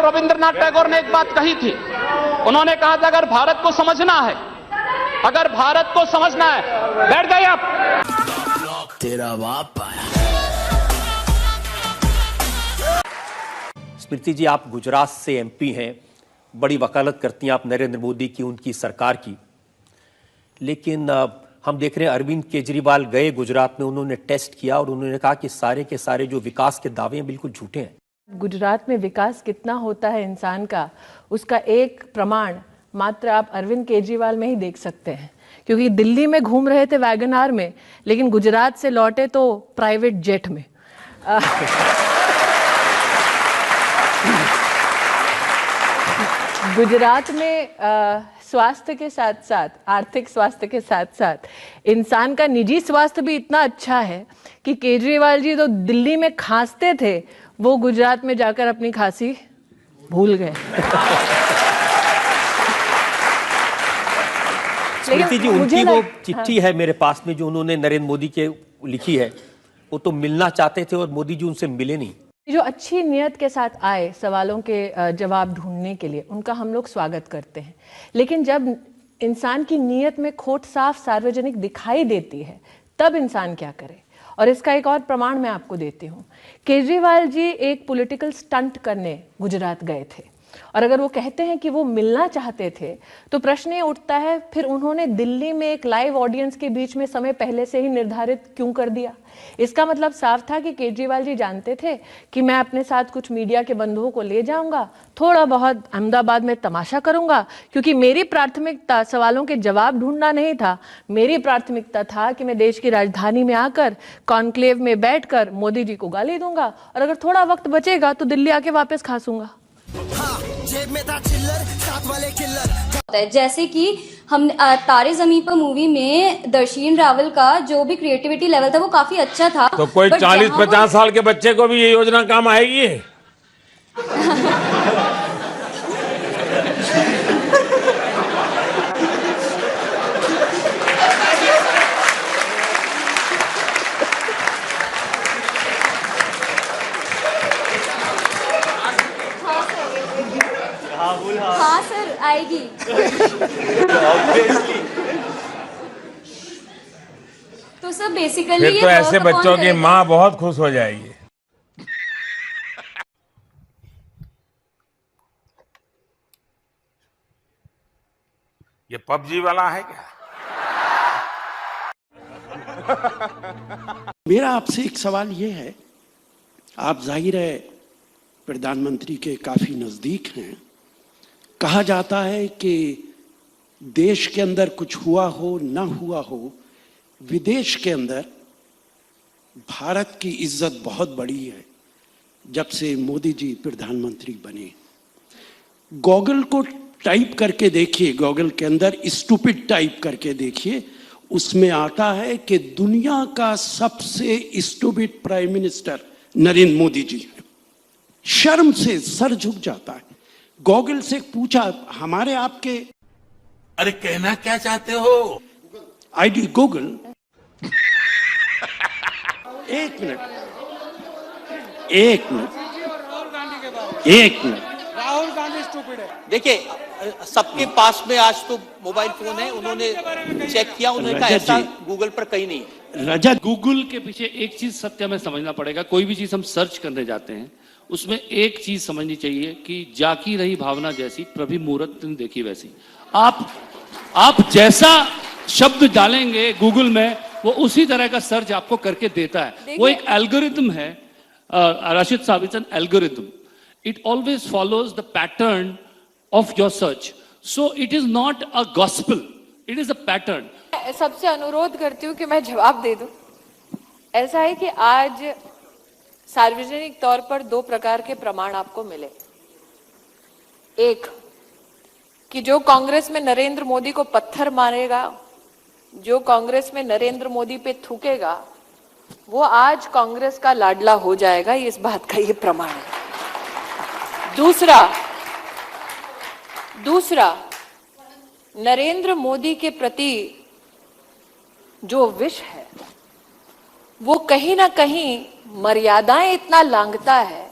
गुरुदेव रविंद्रनाथ टैगोर ने एक बात कही थी। उन्होंने कहा था अगर भारत को समझना है, अगर भारत को समझना है, बैठ गए आप। तेरा बाप आया। स्मृति जी, आप गुजरात से एमपी हैं, बड़ी वकालत करती हैं आप नरेंद्र मोदी की, उनकी सरकार की। लेकिन हम देख रहे हैं अरविंद केजरीवाल गए गुजरात में, उन्होंने टेस्ट किया और उन्होंने कहा कि सारे के सारे जो विकास के दावे हैं बिल्कुल झूठे हैं। गुजरात में विकास कितना होता है इंसान का, उसका एक प्रमाण मात्र आप अरविंद केजरीवाल में ही देख सकते हैं, क्योंकि दिल्ली में घूम रहे थे वैगनआर में, लेकिन गुजरात से लौटे तो प्राइवेट जेट में। गुजरात में स्वास्थ्य के साथ साथ, आर्थिक स्वास्थ्य के साथ साथ इंसान का निजी स्वास्थ्य भी इतना अच्छा है कि केजरीवाल जी तो दिल्ली में खांसते थे, वो गुजरात में जाकर अपनी खांसी भूल गए। स्मृति जी, उनकी वो चिट्ठी है मेरे पास में जो उन्होंने नरेंद्र मोदी के लिखी है, वो तो मिलना चाहते थे और मोदी जी उनसे मिले नहीं। जो अच्छी नियत के साथ आए सवालों के जवाब ढूंढने के लिए, उनका हम लोग स्वागत करते हैं। लेकिन जब इंसान की नियत में खोट साफ सार्वजनिक दिखाई देती है, तब इंसान क्या करे? और इसका एक और प्रमाण मैं आपको देती हूँ। केजरीवाल जी एक पॉलिटिकल स्टंट करने गुजरात गए थे, और अगर वो कहते हैं कि वो मिलना चाहते थे, तो प्रश्न ये उठता है फिर उन्होंने दिल्ली में एक लाइव ऑडियंस के बीच में समय पहले से ही निर्धारित क्यों कर दिया? इसका मतलब साफ था कि केजरीवाल जी जानते थे कि मैं अपने साथ कुछ मीडिया के बंधुओं को ले जाऊंगा, थोड़ा बहुत अहमदाबाद में तमाशा करूंगा, क्योंकि मेरी प्राथमिकता सवालों के जवाब ढूंढना नहीं था। मेरी प्राथमिकता था कि मैं देश की राजधानी में आकर कॉन्क्लेव में बैठकर मोदी जी को गाली दूंगा, और अगर थोड़ा वक्त बचेगा तो दिल्ली आके वापस खासूंगा। जेब में था चिल्लर, साथ वाले किल्लर। जैसे कि हम तारे ज़मीं पर मूवी में दर्शीन रावल का जो भी क्रिएटिविटी लेवल था वो काफी अच्छा था। तो कोई 40-50 साल के बच्चे को भी ये योजना काम आएगी? हाँ सर, आएगी। तो सर बेसिकली फिर तो ऐसे बच्चों की माँ बहुत खुश हो जाएगी। ये पबजी वाला है क्या? मेरा आपसे एक सवाल ये है, आप जाहिर है प्रधानमंत्री के काफी नजदीक हैं। कहा जाता है कि देश के अंदर कुछ हुआ हो ना हुआ हो, विदेश के अंदर भारत की इज्जत बहुत बड़ी है जब से मोदी जी प्रधानमंत्री बने। गूगल को टाइप करके देखिए, गूगल के अंदर स्टूपिड टाइप करके देखिए, उसमें आता है कि दुनिया का सबसे stupid prime minister Narendra Modi ji है। शर्म से सर झुक जाता है। गूगल से पूछा हमारे आपके, अरे कहना क्या चाहते हो? ID Google. एक मिनट, राहुल गांधी स्टूपिड है। देखिए, सबके पास में आज तो मोबाइल फोन है, उन्होंने चेक किया, उन्होंने कहा ऐसा गूगल पर कहीं नहीं है। रजत, गूगल के पीछे एक चीज सत्य में समझना पड़ेगा। कोई भी चीज हम सर्च करने जाते हैं, उसमें एक चीज समझनी चाहिए कि जाकी रही भावना जैसी, प्रभु मुहूर्त ने देखी वैसी। आप जैसा शब्द डालेंगे गूगल में, वो उसी तरह का सर्च आपको करके देता है। वो एक एल्गोरिथम है, राशिद साहब, it's an algorithm. It always follows the pattern of your search, so it is not a gospel, it is a pattern. सबसे अनुरोध करती हूँ कि मैं जवाब दे दूं। ऐसा है कि आज सार्वजनिक तौर पर दो प्रकार के प्रमाण आपको मिले। एक कि जो कांग्रेस में नरेंद्र मोदी को पत्थर मारेगा, जो कांग्रेस में नरेंद्र मोदी पे थूकेगा, वो आज कांग्रेस का लाडला हो जाएगा, इस बात का ये प्रमाण है। दूसरा नरेंद्र मोदी के प्रति जो विष है वो कहीं ना कहीं मर्यादाएं इतना लांघता है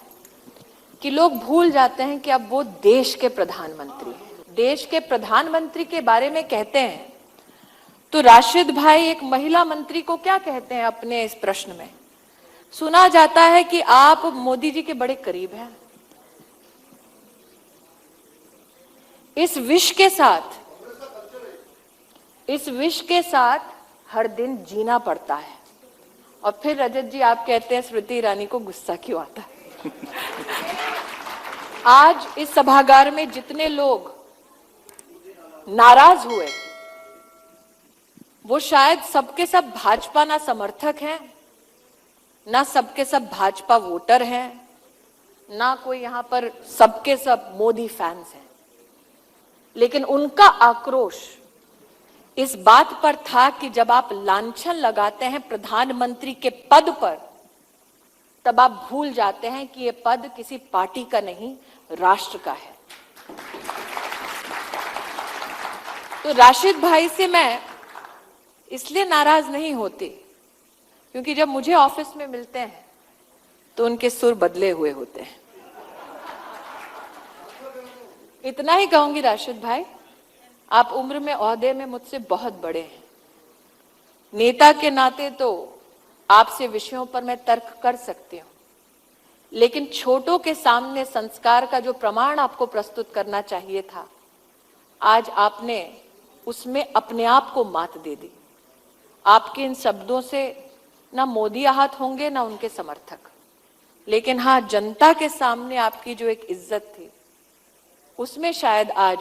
कि लोग भूल जाते हैं कि अब वो देश के प्रधानमंत्री हैं। देश के प्रधानमंत्री के बारे में कहते हैं तो राशिद भाई एक महिला मंत्री को क्या कहते हैं अपने इस प्रश्न में? सुना जाता है कि आप मोदी जी के बड़े करीब हैं। इस विष के साथ हर दिन जीना पड़ता है। और फिर रजत जी आप कहते हैं स्मृति ईरानी को गुस्सा क्यों आता है? आज इस सभागार में जितने लोग नाराज हुए वो शायद सबके सब भाजपा ना समर्थक हैं, ना सबके सब भाजपा वोटर हैं, ना कोई यहां पर सबके सब मोदी फैंस हैं। लेकिन उनका आक्रोश इस बात पर था कि जब आप लांछन लगाते हैं प्रधानमंत्री के पद पर, तब आप भूल जाते हैं कि यह पद किसी पार्टी का नहीं, राष्ट्र का है। तो राशिद भाई से मैं इसलिए नाराज नहीं होती क्योंकि जब मुझे ऑफिस में मिलते हैं तो उनके सुर बदले हुए होते हैं। इतना ही कहूंगी राशिद भाई, आप उम्र में ओहदे में मुझसे बहुत बड़े हैं। नेता के नाते तो आपसे विषयों पर मैं तर्क कर सकती हूं, लेकिन छोटों के सामने संस्कार का जो प्रमाण आपको प्रस्तुत करना चाहिए था, आज आपने उसमें अपने आप को मात दे दी। आपके इन शब्दों से ना मोदी आहत होंगे ना उनके समर्थक, लेकिन हाँ, जनता के सामने आपकी जो एक इज्जत थी उसमें शायद आज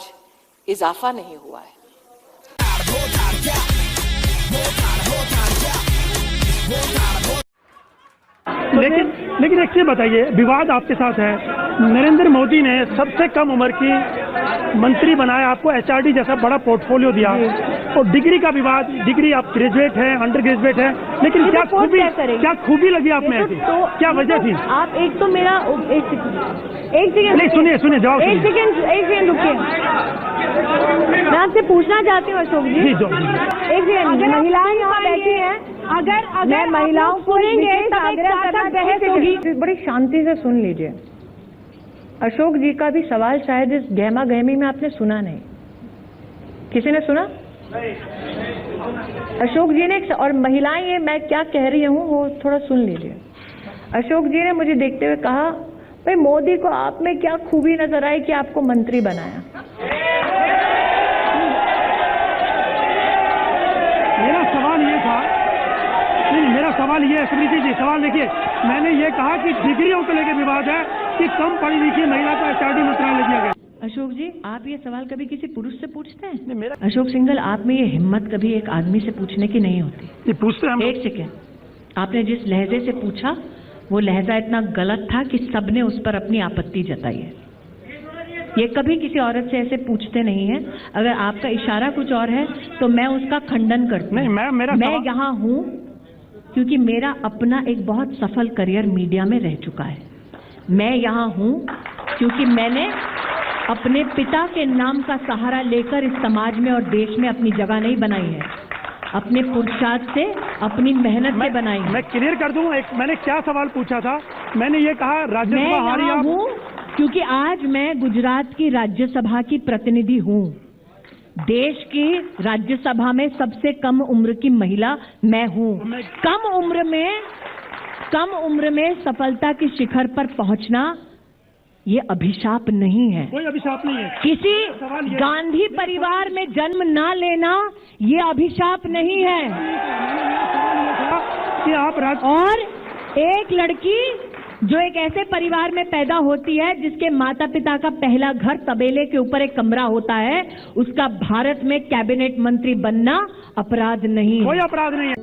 इजाफा नहीं हुआ है। लेकिन एक चीज बताइए, विवाद आपके साथ है। नरेंद्र मोदी ने सबसे कम उम्र की मंत्री बनाया, आपको एचआरडी जैसा बड़ा पोर्टफोलियो दिया, और डिग्री का विवाद, डिग्री आप ग्रेजुएट हैं, अंडर ग्रेजुएट हैं, लेकिन क्या खूबी लगी आप में ऐसी? क्या वजह थी? आप एक तो मेरा एक सेकंड नहीं, सुनिए जवाब। एक सेकंड रुकिए, मैं आपसे पूछना चाहती हूँ अशोक जी। एक सेकंड, महिलाएं यहाँ बैठी हैं, अगर मैं महिलाओं को बड़ी शांति से सुन लीजिए। अशोक जी का भी सवाल शायद इस गहमा गहमी में आपने सुना नहीं। किसी ने सुना? अशोक जी ने, और महिलाएं ये मैं क्या कह रही हूँ वो थोड़ा सुन लीजिए। अशोक जी ने मुझे देखते हुए कहा, भाई मोदी को आप में क्या खूबी नजर आई कि आपको मंत्री बनाया? मेरा सवाल ये था, नहीं मेरा सवाल ये है, स्मृति जी सवाल देखिए, मैंने ये कहा कि डिग्रियों को लेकर विवाद है कि कम पढ़ी लिखी महिला का एचआरडी मंत्रालय दिया गया। अशोक जी, आप ये सवाल कभी किसी पुरुष से पूछते हैं? अशोक सिंघल, आप में ये हिम्मत कभी एक आदमी से पूछने की नहीं होती। ये पूछते हैं। एक सेकेंड, आपने जिस लहजे से पूछा वो लहजा इतना गलत था कि सबने उस पर अपनी आपत्ति जताई है। ये कभी किसी औरत से ऐसे पूछते नहीं है। अगर आपका इशारा कुछ और है तो मैं उसका खंडन करती हूँ। मैं यहाँ हूँ क्योंकि मेरा अपना एक बहुत सफल करियर मीडिया में रह चुका है। मैं यहाँ हूँ क्योंकि मैंने अपने पिता के नाम का सहारा लेकर इस समाज में और देश में अपनी जगह नहीं बनाई है, अपने पुरुषार्थ से, अपनी मेहनत से बनाई है। मैं क्लियर कर दूं, मैंने क्या सवाल पूछा था? मैंने ये कहा राज्यसभा हारी आप। हूँ क्योंकि आज मैं गुजरात की राज्यसभा की प्रतिनिधि हूँ। देश की राज्यसभा में सबसे कम उम्र की महिला मैं हूँ। कम उम्र में सफलता की शिखर पर पहुंचना ये अभिशाप नहीं है। कोई अभिशाप नहीं है। किसी गांधी परिवार में जन्म ना लेना ये अभिशाप नहीं है। कि आप और एक लड़की जो एक ऐसे परिवार में पैदा होती है जिसके माता पिता का पहला घर तबेले के ऊपर एक कमरा होता है, उसका भारत में कैबिनेट मंत्री बनना अपराध नहीं है। कोई अपराध नहीं है।